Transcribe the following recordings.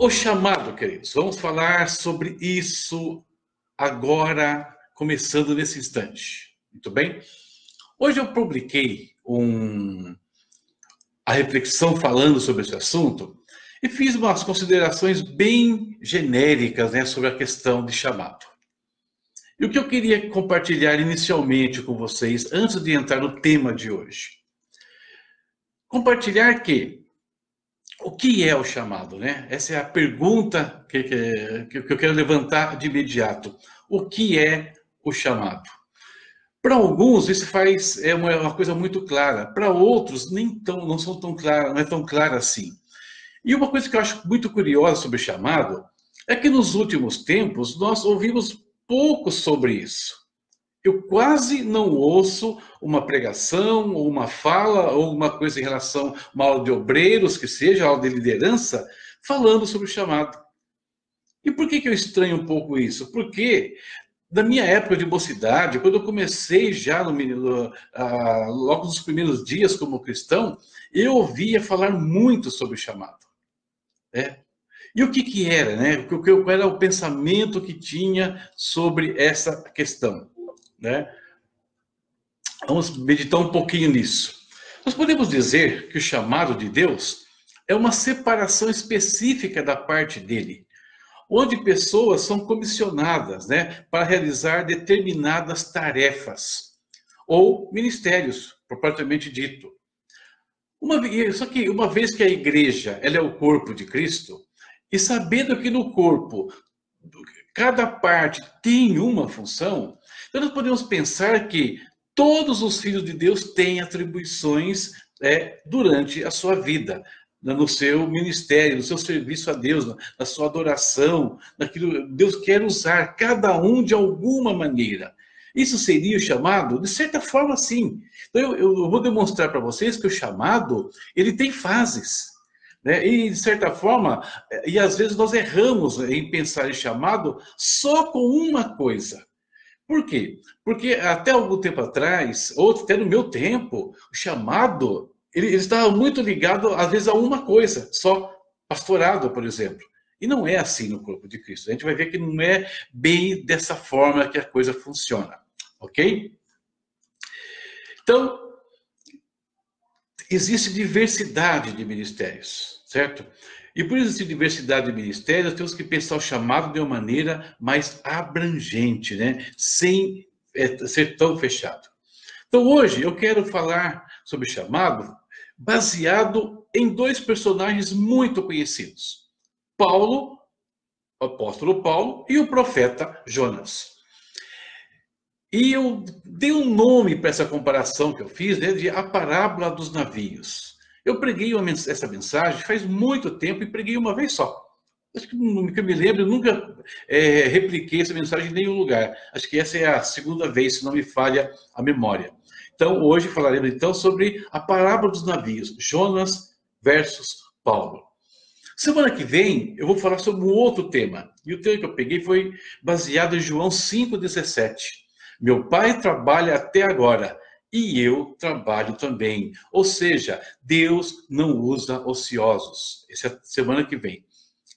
O chamado, queridos. Vamos falar sobre isso agora, começando nesse instante. Muito bem? Hoje eu publiquei a reflexão falando sobre esse assunto e fiz umas considerações bem genéricas, né, sobre a questão de chamado. E o que eu queria compartilhar inicialmente com vocês, antes de entrar no tema de hoje. Compartilhar o que é o chamado, né? Essa é a pergunta que eu quero levantar de imediato. O que é o chamado? Para alguns isso é uma coisa muito clara. Para outros não são tão claras, não é tão clara assim. E uma coisa que eu acho muito curiosa sobre o chamado é que nos últimos tempos nós ouvimos pouco sobre isso. Eu quase não ouço uma pregação, ou uma fala, ou uma coisa em relação a uma aula de obreiros, que seja, aula de liderança, falando sobre o chamado. E por que eu estranho um pouco isso? Porque, da minha época de mocidade, quando eu comecei já logo nos primeiros dias como cristão, eu ouvia falar muito sobre o chamado. Né? E o que era, né? Qual era o pensamento que tinha sobre essa questão? Né? Vamos meditar um pouquinho nisso. Nós podemos dizer que o chamado de Deus é uma separação específica da parte dele, onde pessoas são comissionadas, né, para realizar determinadas tarefas ou ministérios, propriamente dito. Só que uma vez que a igreja ela é o corpo de Cristo, e sabendo que no corpo cada parte tem uma função, então nós podemos pensar que todos os filhos de Deus têm atribuições durante a sua vida, no seu ministério, no seu serviço a Deus, na sua adoração, naquilo que Deus quer usar, cada um de alguma maneira. Isso seria o chamado? De certa forma, sim. Então eu vou demonstrar para vocês que o chamado, ele tem fases. Né? E, de certa forma, e às vezes nós erramos em pensar em chamado só com uma coisa. Por quê? Porque até algum tempo atrás, ou até no meu tempo, o chamado, ele estava muito ligado, às vezes, a uma coisa, só pastorado, por exemplo. E não é assim no corpo de Cristo. A gente vai ver que não é bem dessa forma que a coisa funciona. Ok? Então, existe diversidade de ministérios, certo? E por existir diversidade de ministérios, temos que pensar o chamado de uma maneira mais abrangente, né? Sem ser tão fechado. Então hoje eu quero falar sobre o chamado baseado em dois personagens muito conhecidos. Paulo, o apóstolo Paulo, e o profeta Jonas. E eu dei um nome para essa comparação que eu fiz, né, de a parábola dos navios. Eu preguei essa mensagem faz muito tempo e preguei uma vez só. Acho que não me lembro, eu nunca repliquei essa mensagem em nenhum lugar. Acho que essa é a segunda vez, se não me falha a memória. Então, hoje falaremos então sobre a parábola dos navios, Jonas versus Paulo. Semana que vem, eu vou falar sobre um outro tema. E o tema que eu peguei foi baseado em João 5,17. Meu pai trabalha até agora e eu trabalho também. Ou seja, Deus não usa ociosos. Essa é a semana que vem.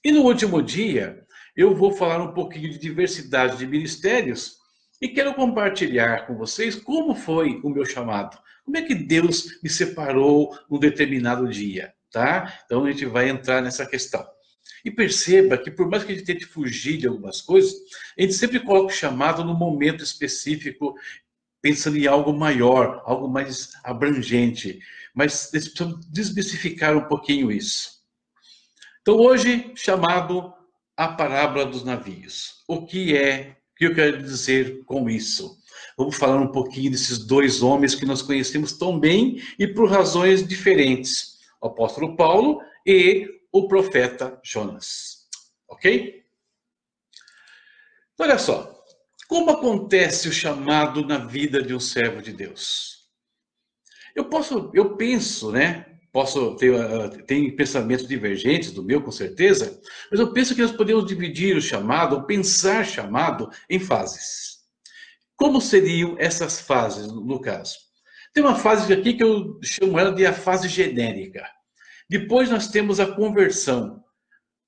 E no último dia, eu vou falar um pouquinho de diversidade de ministérios e quero compartilhar com vocês como foi o meu chamado. Como é que Deus me separou num determinado dia, tá? Então a gente vai entrar nessa questão. E perceba que por mais que a gente tente fugir de algumas coisas, a gente sempre coloca o chamado no momento específico, pensando em algo maior, algo mais abrangente. Mas precisamos desmistificar um pouquinho isso. Então hoje, chamado a parábola dos navios. O que eu quero dizer com isso? Vamos falar um pouquinho desses dois homens que nós conhecemos tão bem e por razões diferentes. O apóstolo Paulo e o profeta Jonas. Ok? Então, olha só. Como acontece o chamado na vida de um servo de Deus? Eu penso, né? Posso ter pensamentos divergentes do meu, com certeza, mas eu penso que nós podemos dividir o chamado, ou pensar chamado, em fases. Como seriam essas fases, no caso? Tem uma fase aqui que eu chamo ela de a fase genérica. Depois nós temos a conversão.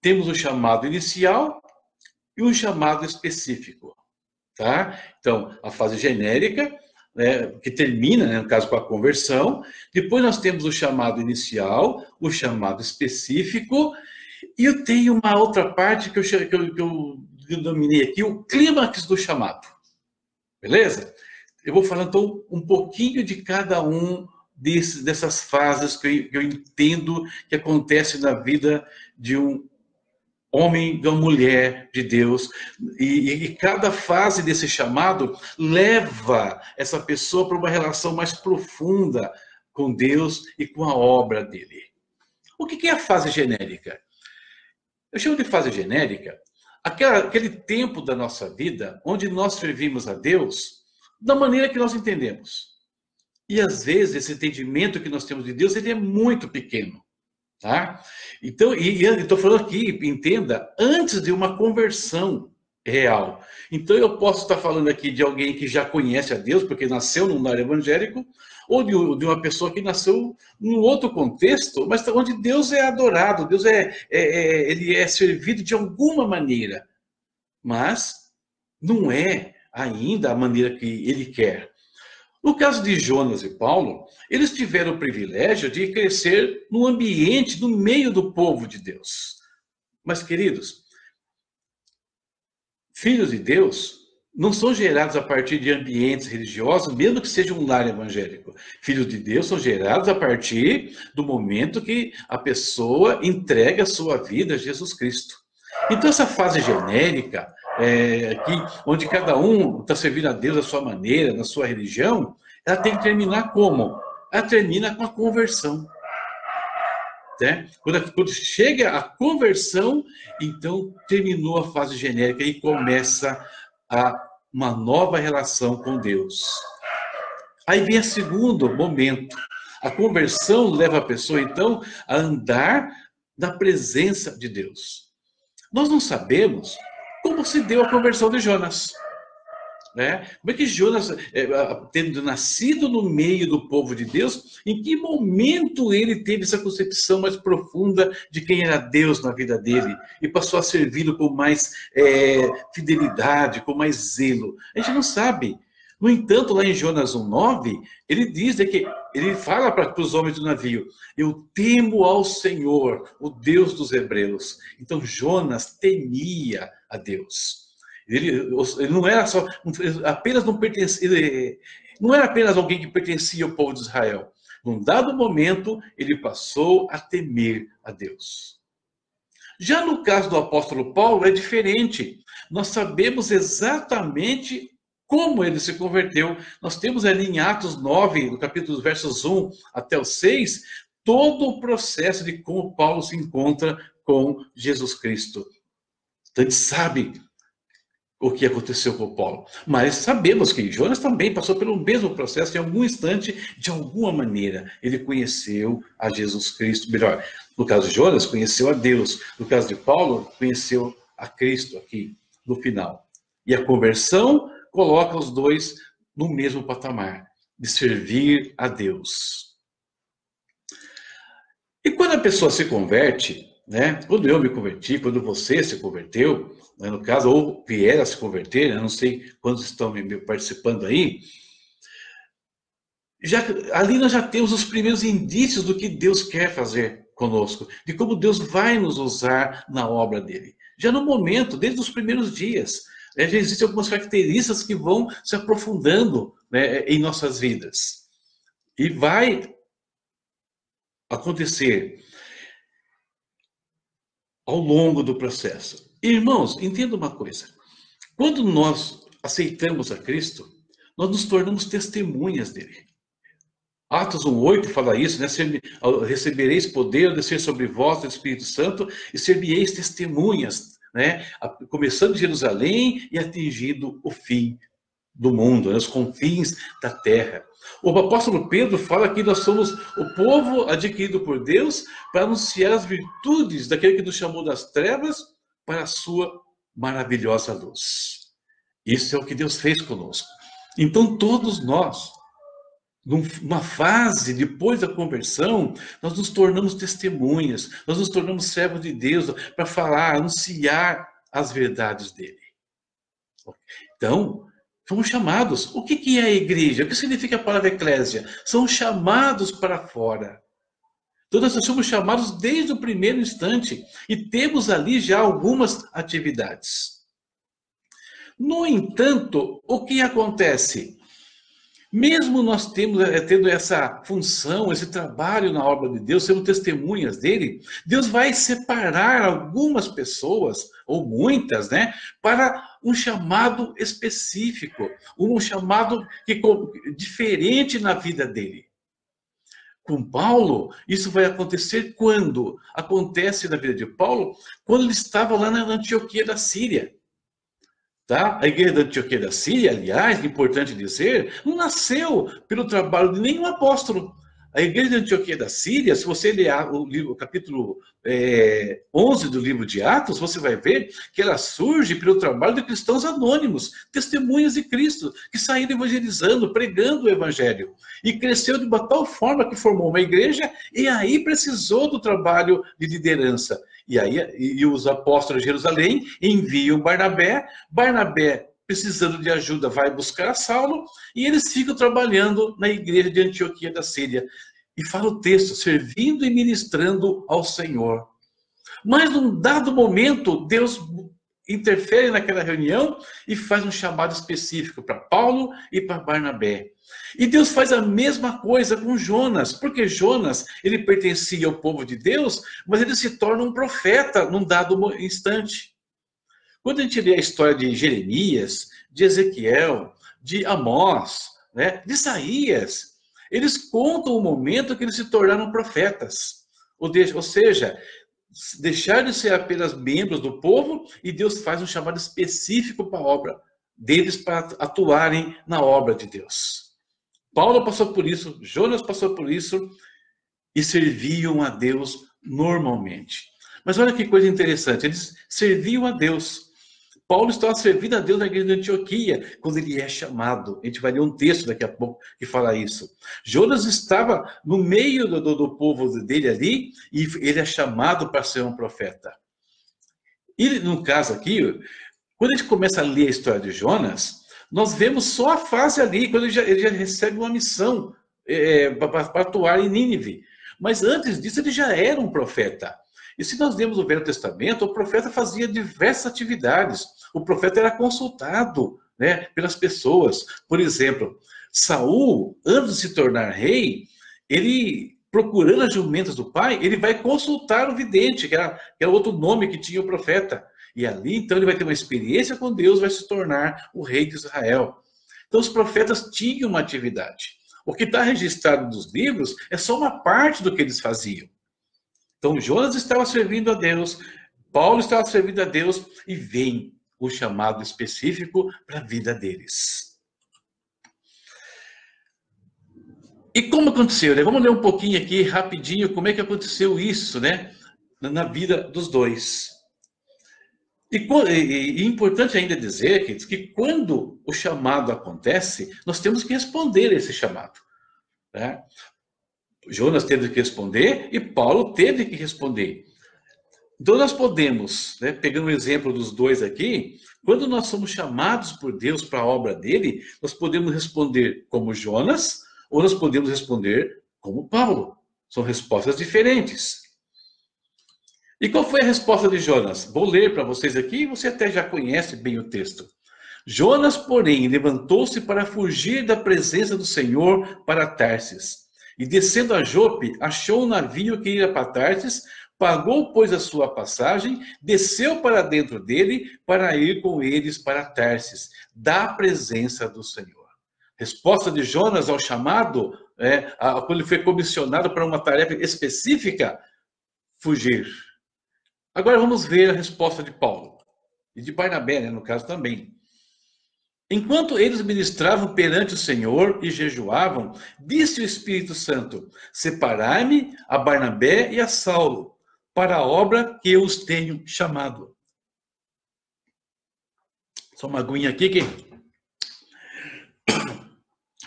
temos o chamado inicial e um chamado específico, tá? Então, a fase genérica, né, que termina, né, no caso, com a conversão. Depois nós temos o chamado inicial, o chamado específico, e eu tenho uma outra parte que eu denominei aqui, o clímax do chamado. Beleza? Eu vou falar, então, um pouquinho de cada um dessas fases que eu entendo que acontece na vida de um homem, de uma mulher de Deus, e cada fase desse chamado leva essa pessoa para uma relação mais profunda com Deus e com a obra dele. O que é a fase genérica? Eu chamo de fase genérica aquele tempo da nossa vida onde nós servimos a Deus da maneira que nós entendemos. E às vezes esse entendimento que nós temos de Deus, ele é muito pequeno. Tá? Então, estou falando aqui, entenda, antes de uma conversão real. Então, eu posso estar falando aqui de alguém que já conhece a Deus, porque nasceu num lar evangélico, ou de uma pessoa que nasceu num outro contexto, mas onde Deus é adorado, Deus ele é servido de alguma maneira, mas não é ainda a maneira que ele quer. No caso de Jonas e Paulo, eles tiveram o privilégio de crescer no ambiente, no meio do povo de Deus. Mas, queridos, filhos de Deus não são gerados a partir de ambientes religiosos, mesmo que seja um lar evangélico. Filhos de Deus são gerados a partir do momento que a pessoa entrega a sua vida a Jesus Cristo. Então, essa fase genérica, onde cada um está servindo a Deus da sua maneira, na sua religião, ela tem que terminar como? Ela termina com a conversão. Né? Quando chega a conversão, então terminou a fase genérica e começa uma nova relação com Deus. Aí vem o segundo momento. A conversão leva a pessoa, então, a andar na presença de Deus. Nós não sabemos como se deu a conversão de Jonas. Né? Como é que Jonas, tendo nascido no meio do povo de Deus, em que momento ele teve essa concepção mais profunda de quem era Deus na vida dele e passou a servi-lo com mais fidelidade, com mais zelo? A gente não sabe. No entanto, lá em Jonas 1:9, ele diz que ele fala para os homens do navio: eu temo ao Senhor, o Deus dos hebreus. Então Jonas temia a Deus. Ele não era só apenas não pertencia, não era apenas alguém que pertencia ao povo de Israel. Num dado momento, ele passou a temer a Deus. Já no caso do apóstolo Paulo é diferente. Nós sabemos exatamente como ele se converteu. Nós temos ali em Atos 9, no capítulo dos versos 1 até o 6, todo o processo de como Paulo se encontra com Jesus Cristo. Então, a gente sabe o que aconteceu com Paulo. Mas sabemos que Jonas também passou pelo mesmo processo, em algum instante, de alguma maneira. Ele conheceu a Jesus Cristo. Melhor, no caso de Jonas, conheceu a Deus. No caso de Paulo, conheceu a Cristo aqui, no final. E a conversão coloca os dois no mesmo patamar, de servir a Deus. E quando a pessoa se converte, né? Quando eu me converti, quando você se converteu, né, no caso, ou vier a se converter, né, não sei quantos estão participando aí, ali nós já temos os primeiros indícios do que Deus quer fazer conosco, de como Deus vai nos usar na obra dele. Já no momento, desde os primeiros dias, já existem algumas características que vão se aprofundando, né, em nossas vidas. E vai acontecer ao longo do processo. Irmãos, entenda uma coisa. Quando nós aceitamos a Cristo, nós nos tornamos testemunhas dele. Atos 1:8 fala isso, né? Recebereis poder ao descer sobre vós do Espírito Santo e ser-me-eis testemunhas, né? Começando de Jerusalém e atingindo o fim do mundo, né? Os confins da terra. O apóstolo Pedro fala que nós somos o povo adquirido por Deus para anunciar as virtudes daquele que nos chamou das trevas para a sua maravilhosa luz. Isso é o que Deus fez conosco. Então todos nós numa fase, depois da conversão, nós nos tornamos testemunhas, nós nos tornamos servos de Deus para falar, anunciar as verdades dele. Então, fomos chamados. O que é a igreja? O que significa a palavra eclésia? São chamados para fora. Então, nós somos chamados desde o primeiro instante e temos ali já algumas atividades. No entanto, o que acontece? Mesmo nós tendo essa função, esse trabalho na obra de Deus, sendo testemunhas dele, Deus vai separar algumas pessoas, ou muitas, né, para um chamado específico, um chamado diferente na vida dele. Com Paulo, isso vai acontecer quando? Acontece na vida de Paulo, quando ele estava lá na Antioquia da Síria. Tá? A igreja da Antioquia da Síria, aliás, é importante dizer, não nasceu pelo trabalho de nenhum apóstolo. A igreja da Antioquia da Síria, se você ler o capítulo 11 do livro de Atos, você vai ver que ela surge pelo trabalho de cristãos anônimos, testemunhas de Cristo, que saíram evangelizando, pregando o evangelho. E cresceu de uma tal forma que formou uma igreja e aí precisou do trabalho de liderança. E os apóstolos de Jerusalém enviam Barnabé. Barnabé, precisando de ajuda, vai buscar Saulo e eles ficam trabalhando na igreja de Antioquia da Síria. E fala o texto, servindo e ministrando ao Senhor. Mas num dado momento, Deus interfere naquela reunião e faz um chamado específico para Paulo e para Barnabé. E Deus faz a mesma coisa com Jonas, porque Jonas, ele pertencia ao povo de Deus, mas ele se torna um profeta num dado instante. Quando a gente lê a história de Jeremias, de Ezequiel, de Amós, né, de Isaías, eles contam o momento que eles se tornaram profetas. Ou seja, deixaram de ser apenas membros do povo e Deus faz um chamado específico para a obra deles para atuarem na obra de Deus. Paulo passou por isso, Jonas passou por isso e serviam a Deus normalmente. Mas olha que coisa interessante, eles serviam a Deus. Paulo estava servindo a Deus na igreja de Antioquia, quando ele é chamado. A gente vai ler um texto daqui a pouco que fala isso. Jonas estava no meio do povo dele ali, e ele é chamado para ser um profeta. E no caso aqui, quando a gente começa a ler a história de Jonas, nós vemos só a fase ali, quando ele já recebe uma missão para atuar em Nínive. Mas antes disso, ele já era um profeta. E se nós vemos o Velho Testamento, o profeta fazia diversas atividades. O profeta era consultado, né, pelas pessoas. Por exemplo, Saul, antes de se tornar rei, ele, procurando as jumentas do pai, ele vai consultar o vidente, que era outro nome que tinha o profeta. E ali, então, ele vai ter uma experiência com Deus, vai se tornar o rei de Israel. Então, os profetas tinham uma atividade. O que está registrado nos livros é só uma parte do que eles faziam. Então, Jonas estava servindo a Deus, Paulo estava servindo a Deus, e vem o chamado específico para a vida deles. E como aconteceu, né? Vamos ler um pouquinho aqui, rapidinho, como é que aconteceu isso, né? Na vida dos dois. E importante ainda dizer que quando o chamado acontece, nós temos que responder a esse chamado, né? Jonas teve que responder e Paulo teve que responder. Então nós podemos, né, pegando o exemplo dos dois aqui, quando nós somos chamados por Deus para a obra dele, nós podemos responder como Jonas ou nós podemos responder como Paulo. São respostas diferentes. E qual foi a resposta de Jonas? Vou ler para vocês aqui, você até já conhece bem o texto. Jonas, porém, levantou-se para fugir da presença do Senhor para Tarsis. E descendo a Jope, achou um navio que ia para Tarsis, pagou, pois, a sua passagem, desceu para dentro dele para ir com eles para Tarsis, da presença do Senhor. Resposta de Jonas ao chamado, quando ele foi comissionado para uma tarefa específica, fugir. Agora vamos ver a resposta de Paulo, e de Barnabé, né, no caso também. Enquanto eles ministravam perante o Senhor e jejuavam, disse o Espírito Santo: separai-me a Barnabé e a Saulo, para a obra que eu os tenho chamado. Só uma aguinha aqui que...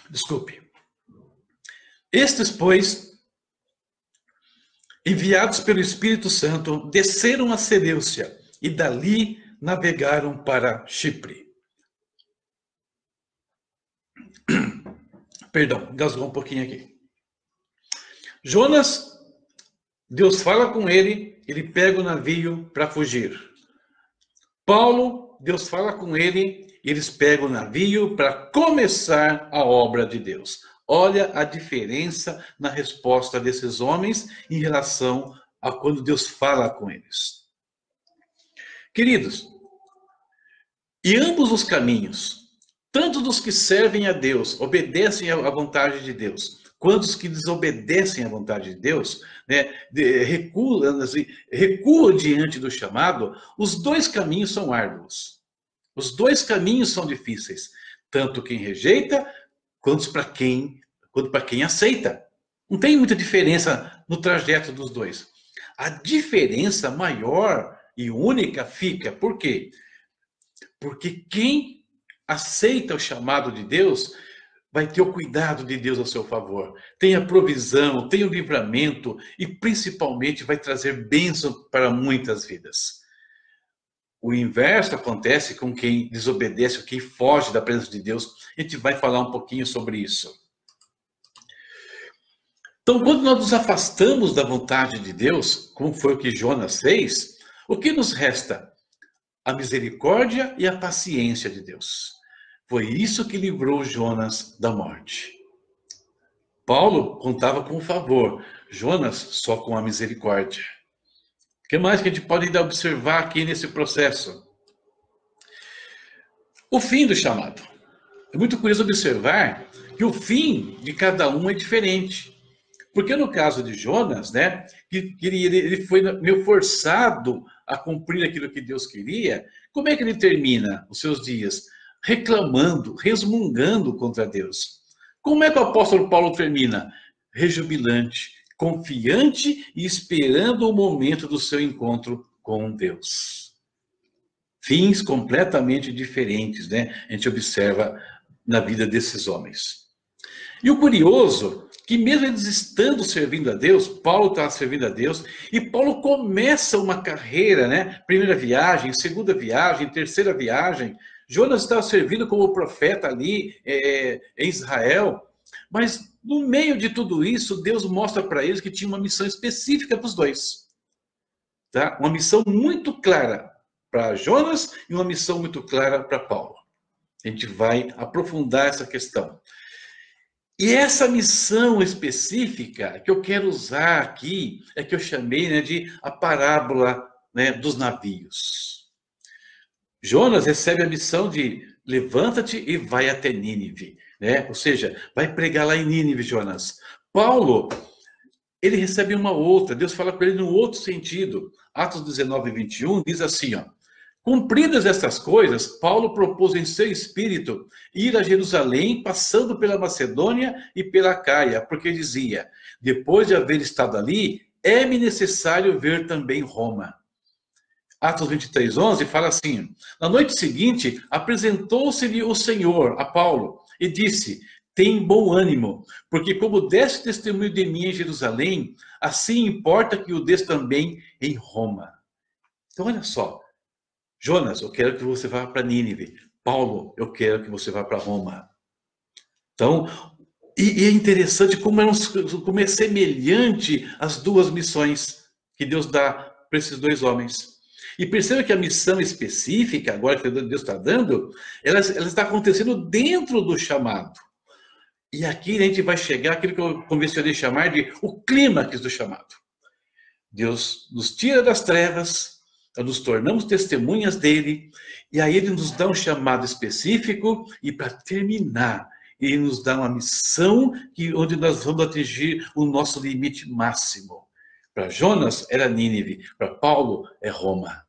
Desculpe. Estes, pois, enviados pelo Espírito Santo, desceram a Seleucia e dali navegaram para Chipre. Perdão, engasgou um pouquinho aqui. Jonas, Deus fala com ele, ele pega o navio para fugir. Paulo, Deus fala com ele, eles pegam o navio para começar a obra de Deus. Olha a diferença na resposta desses homens em relação a quando Deus fala com eles. Queridos, e ambos os caminhos, tanto dos que servem a Deus, obedecem à vontade de Deus, quanto os que desobedecem à vontade de Deus, né, recuam diante do chamado, os dois caminhos são árduos. Os dois caminhos são difíceis, tanto quem rejeita, quanto para quem aceita. Não tem muita diferença no trajeto dos dois. A diferença maior e única fica, por quê? Porque quem aceita o chamado de Deus vai ter o cuidado de Deus a seu favor. Tem a provisão, tem o livramento e principalmente vai trazer bênção para muitas vidas. O inverso acontece com quem desobedece, ou quem foge da presença de Deus. A gente vai falar um pouquinho sobre isso. Então, quando nós nos afastamos da vontade de Deus, como foi o que Jonas fez, o que nos resta? A misericórdia e a paciência de Deus. Foi isso que livrou Jonas da morte. Paulo contava com o favor, Jonas só com a misericórdia. O que mais que a gente pode ainda observar aqui nesse processo? O fim do chamado. É muito curioso observar que o fim de cada um é diferente. Porque no caso de Jonas, né, ele foi meio forçado a cumprir aquilo que Deus queria. Como é que ele termina os seus dias? Reclamando, resmungando contra Deus. Como é que o apóstolo Paulo termina? Rejubilante, confiante e esperando o momento do seu encontro com Deus. Fins completamente diferentes, né? A gente observa na vida desses homens. E o curioso, que mesmo eles estando servindo a Deus, Paulo está servindo a Deus, e Paulo começa uma carreira, né? Primeira viagem, segunda viagem, terceira viagem. Jonas estava servindo como profeta ali em Israel, mas no meio de tudo isso, Deus mostra para eles que tinha uma missão específica para os dois. Tá? Uma missão muito clara para Jonas e uma missão muito clara para Paulo. A gente vai aprofundar essa questão. E essa missão específica que eu quero usar aqui, é que eu chamei, né, de a parábola, né, dos navios. Jonas recebe a missão de levanta-te e vai até Nínive, né? Ou seja, vai pregar lá em Nínive, Jonas. Paulo, ele recebe uma outra, Deus fala com ele num outro sentido. Atos 19, 21 diz assim, ó: cumpridas estas coisas, Paulo propôs em seu espírito ir a Jerusalém, passando pela Macedônia e pela Caia, porque dizia: depois de haver estado ali, é-me necessário ver também Roma. Atos 23, 11 fala assim: na noite seguinte, apresentou-se-lhe o Senhor a Paulo e disse: tem bom ânimo, porque como deste testemunho de mim em Jerusalém, assim importa que o des também em Roma. Então, olha só. Jonas, eu quero que você vá para Nínive. Paulo, eu quero que você vá para Roma. Então, e é interessante como é semelhante as duas missões que Deus dá para esses dois homens. E perceba que a missão específica, agora que Deus está dando, ela está acontecendo dentro do chamado. E aqui a gente vai chegar àquilo que eu convencionei chamar de o clímax do chamado. Deus nos tira das trevas, nós nos tornamos testemunhas dele, e aí ele nos dá um chamado específico, e para terminar, ele nos dá uma missão onde nós vamos atingir o nosso limite máximo. Para Jonas era Nínive, para Paulo é Roma.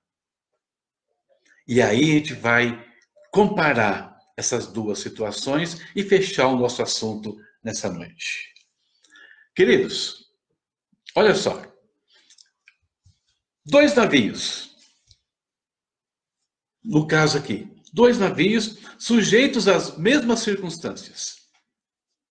E aí a gente vai comparar essas duas situações e fechar o nosso assunto nessa noite. Queridos, olha só. 2 navios. No caso aqui, 2 navios sujeitos às mesmas circunstâncias.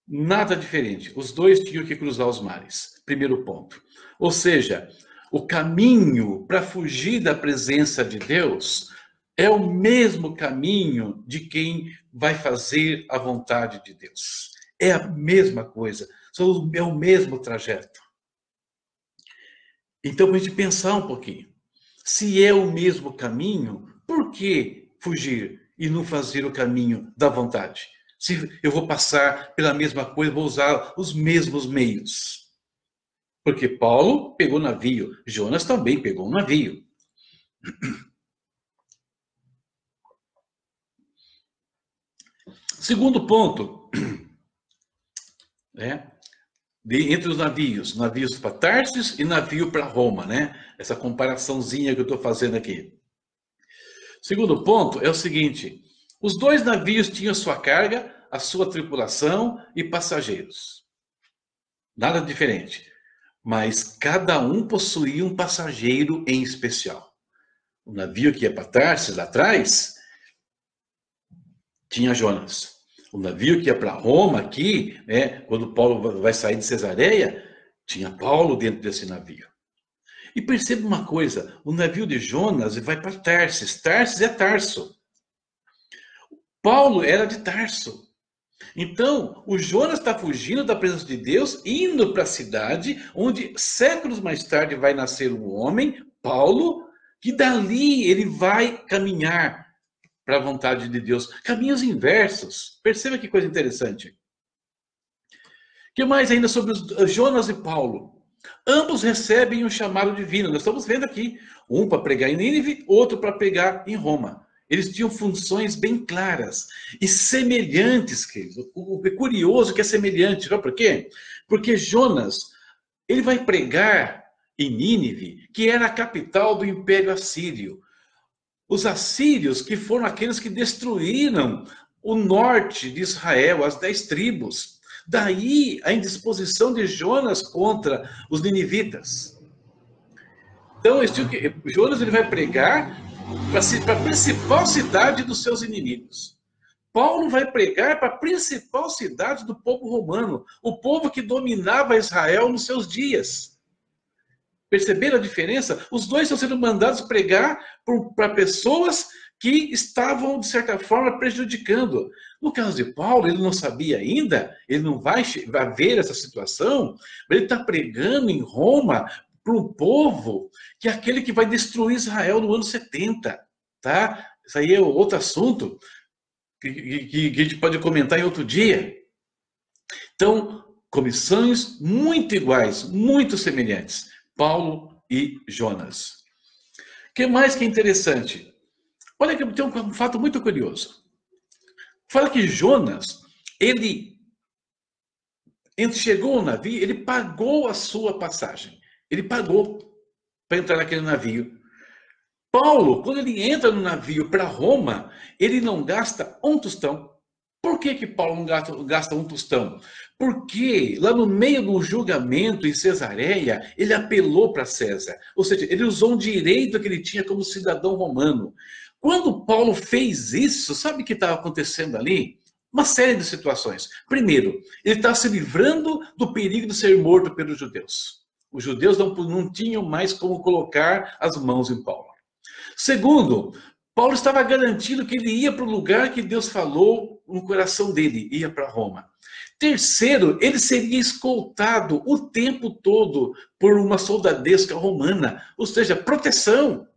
Nada diferente. Os dois tinham que cruzar os mares. Primeiro ponto. Ou seja, o caminho para fugir da presença de Deus é o mesmo caminho de quem vai fazer a vontade de Deus. É a mesma coisa. É o mesmo trajeto. Então, para a gente pensar um pouquinho. Se é o mesmo caminho, por que fugir e não fazer o caminho da vontade? Se eu vou passar pela mesma coisa, vou usar os mesmos meios. Porque Paulo pegou navio, Jonas também pegou um navio. Segundo ponto, né? Entre os navios para Tarsis e navio para Roma, né? Essa comparaçãozinha que eu estou fazendo aqui. Segundo ponto é o seguinte: os dois navios tinham sua carga, a sua tripulação e passageiros. Nada diferente. Mas cada um possuía um passageiro em especial. O navio que ia para Tarsis, lá atrás, tinha Jonas. O navio que ia para Roma, aqui, né, quando Paulo vai sair de Cesareia, tinha Paulo dentro desse navio. E perceba uma coisa, o navio de Jonas vai para Tarsis. Tarsis é Tarso. Paulo era de Tarso. Então, o Jonas está fugindo da presença de Deus, indo para a cidade, onde séculos mais tarde vai nascer um homem, Paulo, que dali ele vai caminhar para a vontade de Deus. Caminhos inversos. Perceba que coisa interessante. O que mais ainda sobre os Jonas e Paulo? Ambos recebem um chamado divino. Nós estamos vendo aqui. Um para pregar em Nínive, outro para pregar em Roma. Eles tinham funções bem claras e semelhantes, queridos. O curioso que é semelhante. Sabe por quê? Porque Jonas, ele vai pregar em Nínive, que era a capital do Império Assírio. Os assírios, que foram aqueles que destruíram o norte de Israel, as 10 tribos. Daí a indisposição de Jonas contra os ninivitas. Então, Jonas ele vai pregar para a principal cidade dos seus inimigos. Paulo vai pregar para a principal cidade do povo romano, o povo que dominava Israel nos seus dias. Perceberam a diferença? Os dois estão sendo mandados pregar para pessoas que estavam, de certa forma, prejudicando. No caso de Paulo, ele não sabia ainda, ele não vai ver essa situação, mas ele está pregando em Roma para um povo que é aquele que vai destruir Israel no ano 70, tá? Isso aí é outro assunto que a gente pode comentar em outro dia. Então, comissões muito iguais, muito semelhantes. Paulo e Jonas. O que mais que é interessante? Olha que tem um fato muito curioso. Fala que Jonas, ele chegou ao navio, ele pagou a sua passagem. Ele pagou para entrar naquele navio. Paulo, quando ele entra no navio para Roma, ele não gasta um tostão. Por que Paulo não gasta um tostão? Porque lá no meio do julgamento em Cesareia, ele apelou para César. Ou seja, ele usou um direito que ele tinha como cidadão romano. Quando Paulo fez isso, sabe o que estava acontecendo ali? Uma série de situações. Primeiro, ele estava se livrando do perigo de ser morto pelos judeus. Os judeus não tinham mais como colocar as mãos em Paulo. Segundo, Paulo estava garantindo que ele ia para o lugar que Deus falou no coração dele, ia para Roma. Terceiro, ele seria escoltado o tempo todo por uma soldadesca romana, ou seja, proteção.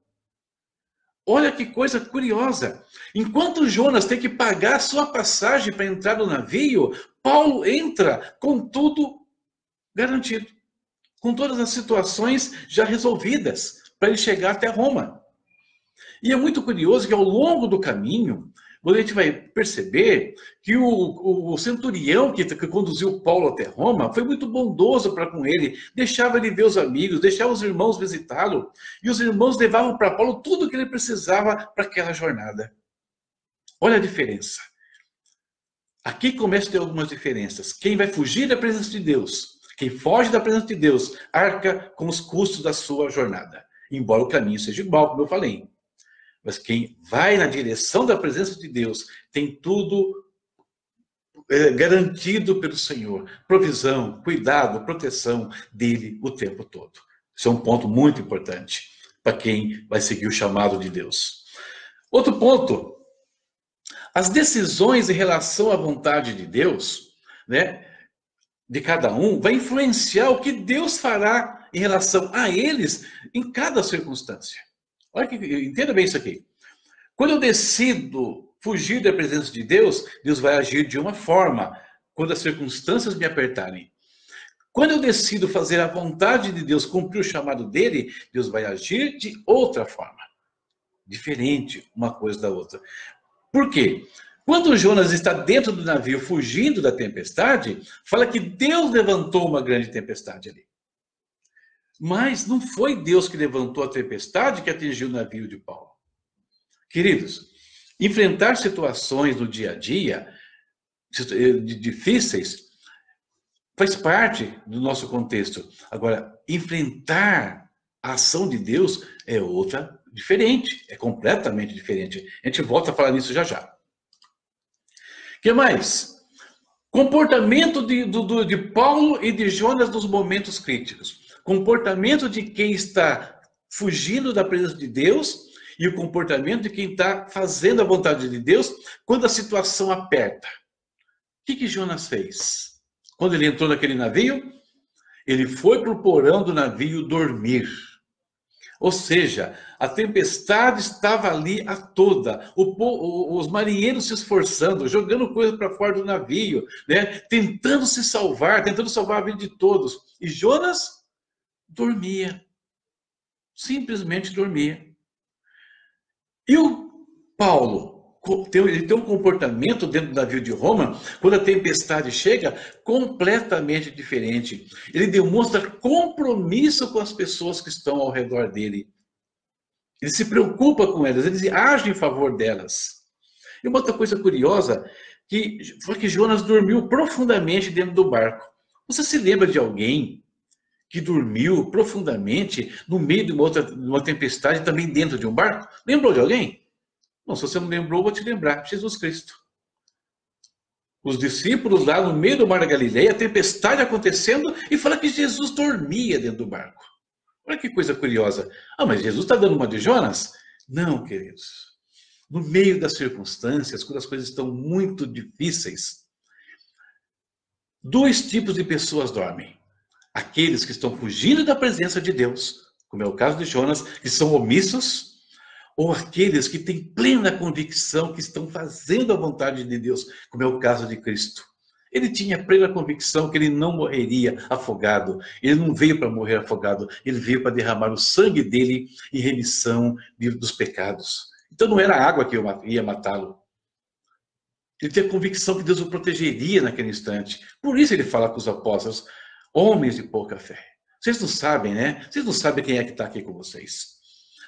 Olha que coisa curiosa. Enquanto Jonas tem que pagar sua passagem para entrar no navio, Paulo entra com tudo garantido, com todas as situações já resolvidas para ele chegar até Roma. E é muito curioso que ao longo do caminho, a gente vai perceber que o centurião que conduziu Paulo até Roma foi muito bondoso para com ele, deixava ele ver os amigos, deixava os irmãos visitá-lo, e os irmãos levavam para Paulo tudo o que ele precisava para aquela jornada. Olha a diferença. Aqui começa a ter algumas diferenças. Quem vai fugir da presença de Deus, quem foge da presença de Deus, arca com os custos da sua jornada, embora o caminho seja igual, como eu falei. Mas quem vai na direção da presença de Deus tem tudo garantido pelo Senhor. Provisão, cuidado, proteção dele o tempo todo. Isso é um ponto muito importante para quem vai seguir o chamado de Deus. Outro ponto, as decisões em relação à vontade de Deus, né, de cada um, vai influenciar o que Deus fará em relação a eles em cada circunstância. Olha que, entenda bem isso aqui. Quando eu decido fugir da presença de Deus, Deus vai agir de uma forma, quando as circunstâncias me apertarem. Quando eu decido fazer a vontade de Deus, cumprir o chamado dele, Deus vai agir de outra forma. Diferente uma coisa da outra. Por quê? Quando Jonas está dentro do navio, fugindo da tempestade, fala que Deus levantou uma grande tempestade ali. Mas não foi Deus que levantou a tempestade que atingiu o navio de Paulo. Queridos, enfrentar situações no dia a dia difíceis faz parte do nosso contexto. Agora, enfrentar a ação de Deus é outra diferente, é completamente diferente. A gente volta a falar nisso já já. O que mais? Comportamento de Paulo e de Jonas nos momentos críticos. Comportamento de quem está fugindo da presença de Deus e o comportamento de quem está fazendo a vontade de Deus quando a situação aperta. O que Jonas fez? Quando ele entrou naquele navio, ele foi para o porão do navio dormir. Ou seja, a tempestade estava ali a toda. Os marinheiros se esforçando, jogando coisas para fora do navio, né? Tentando se salvar, tentando salvar a vida de todos. E Jonas dormia. Simplesmente dormia. E o Paulo? Ele tem um comportamento dentro do navio de Roma, quando a tempestade chega, completamente diferente. Ele demonstra compromisso com as pessoas que estão ao redor dele. Ele se preocupa com elas, ele age em favor delas. E uma outra coisa curiosa, foi que Jonas dormiu profundamente dentro do barco. Você se lembra de alguém que dormiu profundamente no meio de uma tempestade, também dentro de um barco? Lembrou de alguém? Não, se você não lembrou, vou te lembrar. Jesus Cristo. Os discípulos lá no meio do mar da Galileia, a tempestade acontecendo, e fala que Jesus dormia dentro do barco. Olha que coisa curiosa. Ah, mas Jesus está dando uma de Jonas? Não, queridos. No meio das circunstâncias, quando as coisas estão muito difíceis, dois tipos de pessoas dormem. Aqueles que estão fugindo da presença de Deus, como é o caso de Jonas, que são omissos, ou aqueles que têm plena convicção que estão fazendo a vontade de Deus, como é o caso de Cristo. Ele tinha plena convicção que ele não morreria afogado. Ele não veio para morrer afogado, ele veio para derramar o sangue dele em remissão dos pecados. Então não era a água que ia matá-lo. Ele tinha a convicção que Deus o protegeria naquele instante. Por isso ele fala com os apóstolos, homens de pouca fé. Vocês não sabem, né? Vocês não sabem quem é que está aqui com vocês.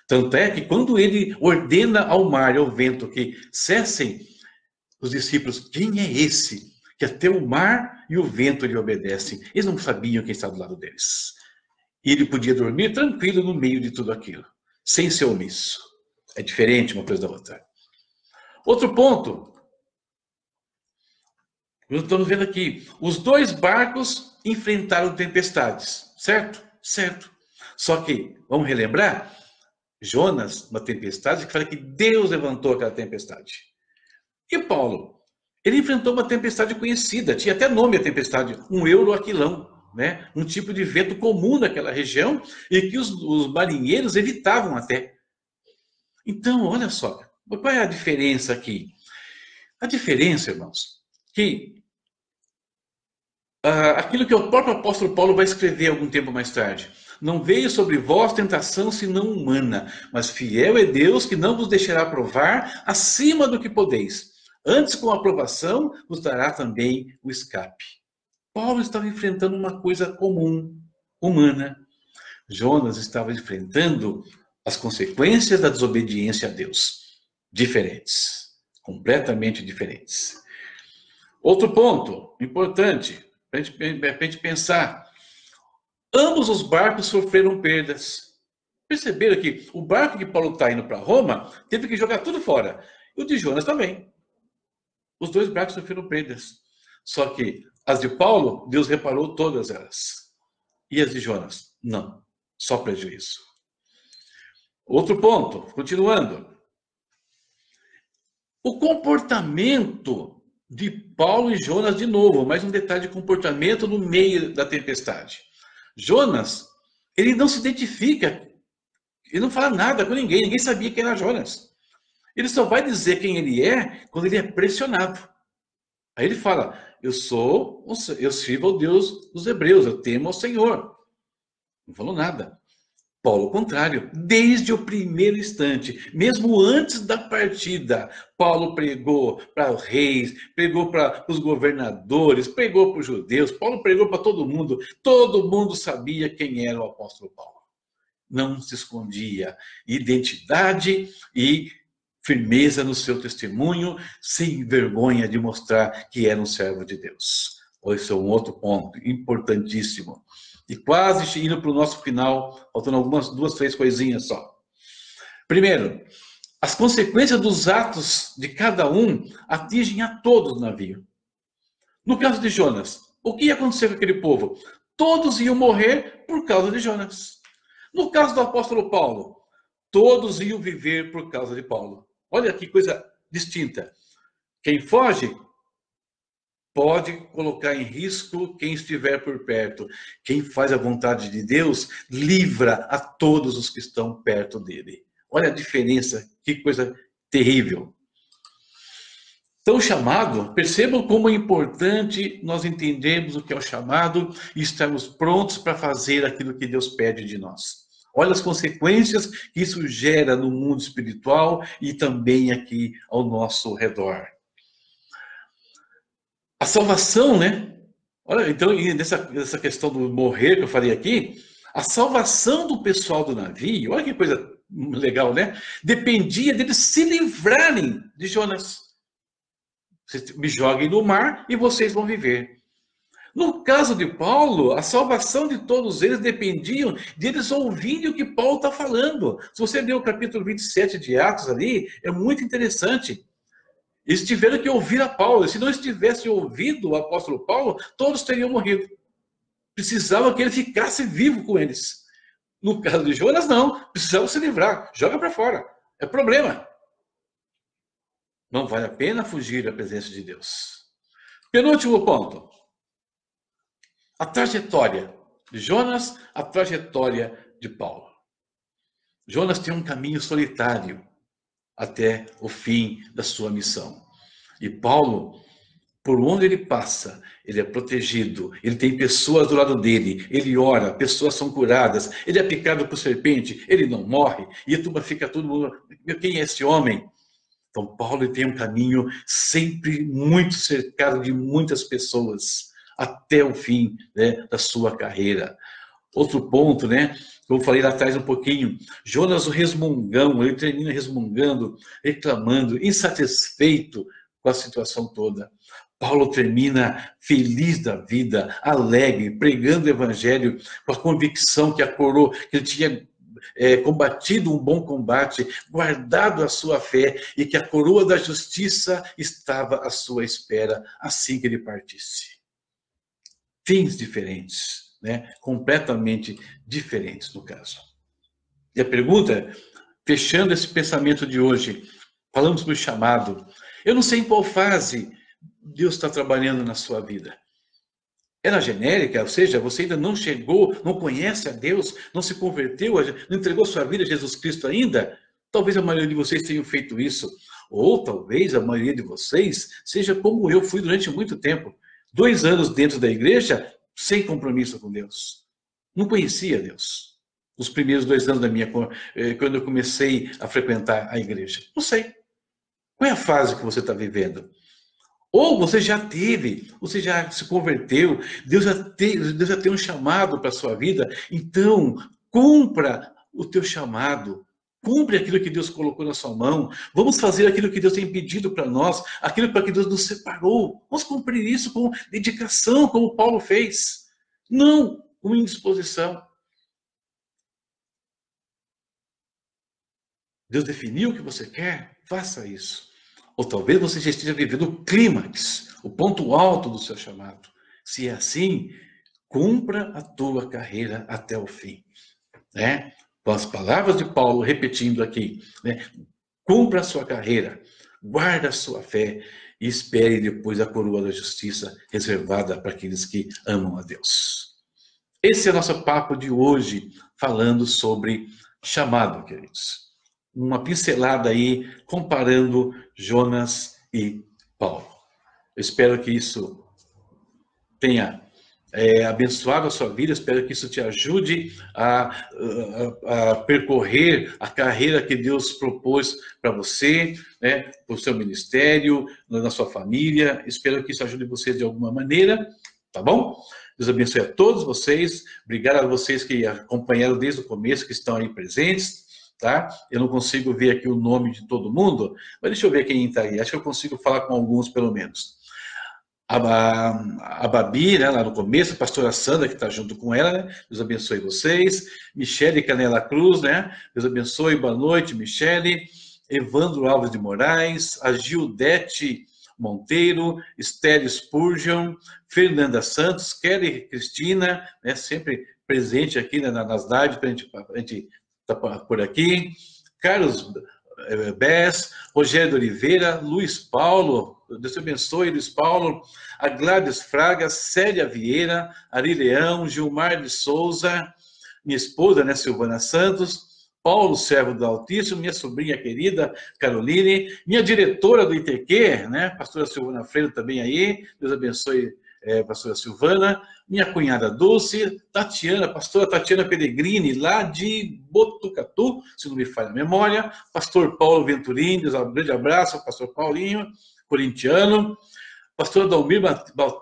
Tanto é que quando ele ordena ao mar e ao vento que cessem, os discípulos, quem é esse? Que até o mar e o vento lhe obedecem. Eles não sabiam quem está do lado deles. E ele podia dormir tranquilo no meio de tudo aquilo, sem ser omisso. É diferente uma coisa da outra. Outro ponto. Nós estamos vendo aqui, os dois barcos enfrentaram tempestades, certo? Certo. Só que, vamos relembrar, Jonas, uma tempestade, que fala que Deus levantou aquela tempestade. E Paulo? Ele enfrentou uma tempestade conhecida, tinha até nome a tempestade, um euroaquilão, né? Um tipo de vento comum naquela região e que os marinheiros evitavam até. Então, olha só, qual é a diferença aqui? A diferença, irmãos, que aquilo que o próprio apóstolo Paulo vai escrever algum tempo mais tarde. Não veio sobre vós tentação senão humana, mas fiel é Deus que não vos deixará provar acima do que podeis. Antes, com a aprovação, vos dará também o escape. Paulo estava enfrentando uma coisa comum, humana. Jonas estava enfrentando as consequências da desobediência a Deus. Diferentes. Completamente diferentes. Outro ponto importante, para a gente pensar. Ambos os barcos sofreram perdas. Perceberam que o barco que Paulo está indo para Roma teve que jogar tudo fora. E o de Jonas também. Os dois barcos sofreram perdas. Só que as de Paulo, Deus reparou todas elas. E as de Jonas? Não. Só prejuízo. Outro ponto, continuando. O comportamento de Paulo e Jonas, de novo, mais um detalhe de comportamento no meio da tempestade. Jonas, ele não se identifica, ele não fala nada com ninguém, ninguém sabia quem era Jonas. Ele só vai dizer quem ele é quando ele é pressionado. Aí ele fala, eu sirvo ao Deus dos hebreus, eu temo ao Senhor. Não falou nada. Paulo, ao contrário, desde o primeiro instante, mesmo antes da partida, Paulo pregou para os reis, pregou para os governadores, pregou para os judeus, Paulo pregou para todo mundo sabia quem era o apóstolo Paulo. Não se escondia identidade e firmeza no seu testemunho, sem vergonha de mostrar que era um servo de Deus. Esse é um outro ponto importantíssimo. E quase indo para o nosso final, faltando algumas 2, 3 coisinhas só. Primeiro, as consequências dos atos de cada um atingem a todos no navio. No caso de Jonas, o que ia acontecer com aquele povo? Todos iam morrer por causa de Jonas. No caso do apóstolo Paulo, todos iam viver por causa de Paulo. Olha que coisa distinta. Quem foge pode colocar em risco quem estiver por perto. Quem faz a vontade de Deus livra a todos os que estão perto dele. Olha a diferença, que coisa terrível. Então, o chamado, percebam como é importante nós entendermos o que é o chamado e estarmos prontos para fazer aquilo que Deus pede de nós. Olha as consequências que isso gera no mundo espiritual e também aqui ao nosso redor. A salvação, né? Olha, então, nessa questão do morrer que eu falei aqui, a salvação do pessoal do navio, olha que coisa legal, né? Dependia deles se livrarem de Jonas. Vocês me joguem no mar e vocês vão viver. No caso de Paulo, a salvação de todos eles dependiam de eles ouvirem o que Paulo está falando. Se você ler o capítulo 27 de Atos ali, é muito interessante. Eles tiveram que ouvir a Paulo. Se não estivessem ouvido o apóstolo Paulo, todos teriam morrido. Precisava que ele ficasse vivo com eles. No caso de Jonas, não. Precisava se livrar. Joga para fora. É problema. Não vale a pena fugir da presença de Deus. Penúltimo ponto. A trajetória de Jonas, a trajetória de Paulo. Jonas tem um caminho solitário até o fim da sua missão. E Paulo, por onde ele passa, ele é protegido, ele tem pessoas do lado dele, ele ora, pessoas são curadas, ele é picado por serpente, ele não morre, e a turma fica todo mundo, quem é esse homem? Então Paulo tem um caminho sempre muito cercado de muitas pessoas, até o fim, né, da sua carreira. Outro ponto, né? Como eu falei lá atrás um pouquinho, Jonas o resmungão, ele termina resmungando, reclamando, insatisfeito com a situação toda. Paulo termina feliz da vida, alegre, pregando o evangelho, com a convicção que a coroa, que ele tinha combatido um bom combate, guardado a sua fé e que a coroa da justiça estava à sua espera assim que ele partisse. Fins diferentes, né? Completamente diferentes no caso. E a pergunta, fechando esse pensamento de hoje, falamos do chamado. Eu não sei em qual fase Deus está trabalhando na sua vida. É na genérica, ou seja, você ainda não chegou, não conhece a Deus, não se converteu, não entregou sua vida a Jesus Cristo ainda? Talvez a maioria de vocês tenham feito isso. Ou talvez a maioria de vocês seja como eu fui durante muito tempo. 2 anos dentro da igreja, sem compromisso com Deus. Não conhecia Deus. Os primeiros 2 anos quando eu comecei a frequentar a igreja. Não sei. Qual é a fase que você está vivendo? Ou você já teve, você já se converteu, Deus já tem um chamado para a sua vida, então cumpra o teu chamado, cumpre aquilo que Deus colocou na sua mão, vamos fazer aquilo que Deus tem pedido para nós, aquilo para que Deus nos separou, vamos cumprir isso com dedicação, como Paulo fez, não com indisposição. Deus definiu o que você quer, faça isso. Ou talvez você já esteja vivendo o clímax, o ponto alto do seu chamado. Se é assim, cumpra a tua carreira até o fim, né? Com as palavras de Paulo, repetindo aqui, né? Cumpra a sua carreira, guarda a sua fé e espere depois a coroa da justiça reservada para aqueles que amam a Deus. Esse é o nosso papo de hoje, falando sobre chamado, queridos. Uma pincelada aí, comparando Jonas e Paulo. Eu espero que isso tenha abençoado a sua vida, espero que isso te ajude a percorrer a carreira que Deus propôs para você, né, para o seu ministério, na sua família. Espero que isso ajude você de alguma maneira, tá bom? Deus abençoe a todos vocês. Obrigado a vocês que acompanharam desde o começo, que estão aí presentes, tá? Eu não consigo ver aqui o nome de todo mundo, mas deixa eu ver quem está aí. Acho que eu consigo falar com alguns, pelo menos. A Babi, né, lá no começo, a pastora Sandra, que está junto com ela, né? Deus abençoe vocês. Michele Canela Cruz, né? Deus abençoe, boa noite, Michele. Evandro Alves de Moraes, a Gildete Monteiro, Estélio Spurgeon, Fernanda Santos, Kelly Cristina, né, sempre presente aqui, né, nas lives, para a gente estar por aqui. Carlos Bess, Rogério de Oliveira, Luiz Paulo, Deus te abençoe, Luiz Paulo, a Gladys Fraga, Célia Vieira, Ari Leão, Gilmar de Souza, minha esposa, né, Silvana Santos, Paulo, servo do Altíssimo, minha sobrinha querida, Caroline, minha diretora do ITQ, né, pastora Silvana Freire também aí, Deus abençoe, pastora Silvana, minha cunhada Dulce, Tatiana, pastora Tatiana Pellegrini, lá de Botucatu, se não me falha a memória, pastor Paulo Venturini, um grande abraço, pastor Paulinho, corintiano, pastor Dalmir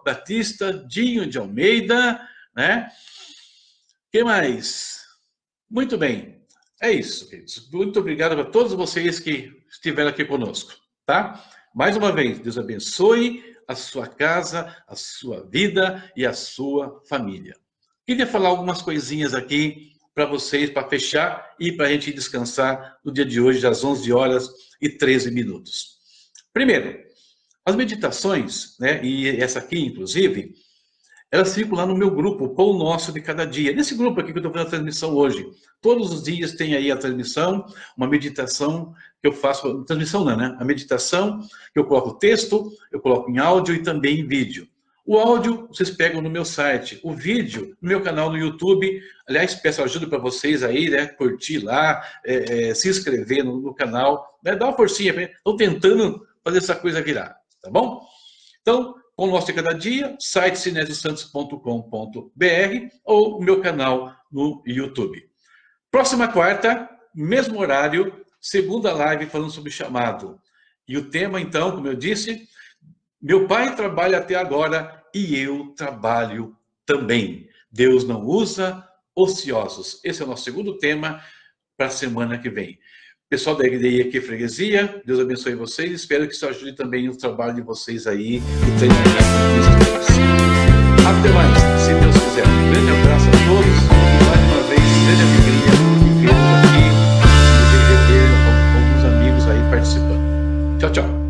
Batista, Dinho de Almeida, né? Quem mais? Muito bem, é isso, queridos. Muito obrigado a todos vocês que estiveram aqui conosco, tá? Mais uma vez, Deus abençoe a sua casa, a sua vida e a sua família. Queria falar algumas coisinhas aqui para vocês, para fechar e para a gente descansar no dia de hoje, às 11h13. Primeiro, as meditações, né, e essa aqui, inclusive, elas ficam lá no meu grupo, o Pão Nosso de Cada Dia. Nesse grupo aqui que eu estou fazendo a transmissão hoje. Todos os dias tem aí a transmissão, uma meditação que eu faço, transmissão não, né? A meditação que eu coloco texto, eu coloco em áudio e também em vídeo. O áudio vocês pegam no meu site, o vídeo no meu canal no YouTube. Aliás, peço ajuda para vocês aí, né? Curtir lá, se inscrever no canal, né? Dá uma forcinha, estou tentando fazer essa coisa virar, tá bom? Então, Pão Nosso de Cada Dia, site cinesiosantos.com.br ou o meu canal no YouTube. Próxima quarta, mesmo horário, segunda live falando sobre chamado. E o tema, então, como eu disse, meu pai trabalha até agora e eu trabalho também. Deus não usa ociosos.Esse é o nosso segundo tema para a semana que vem. Pessoal da IDI aqui, Freguesia, Deus abençoe vocês. Espero que isso ajude também o trabalho de vocês aí, o treinamento de vocês. Até mais, se Deus quiser. Um grande abraço a todos e mais uma vez, grande alegria de vê-los aqui e de ver alguns amigos aí participando. Tchau, tchau.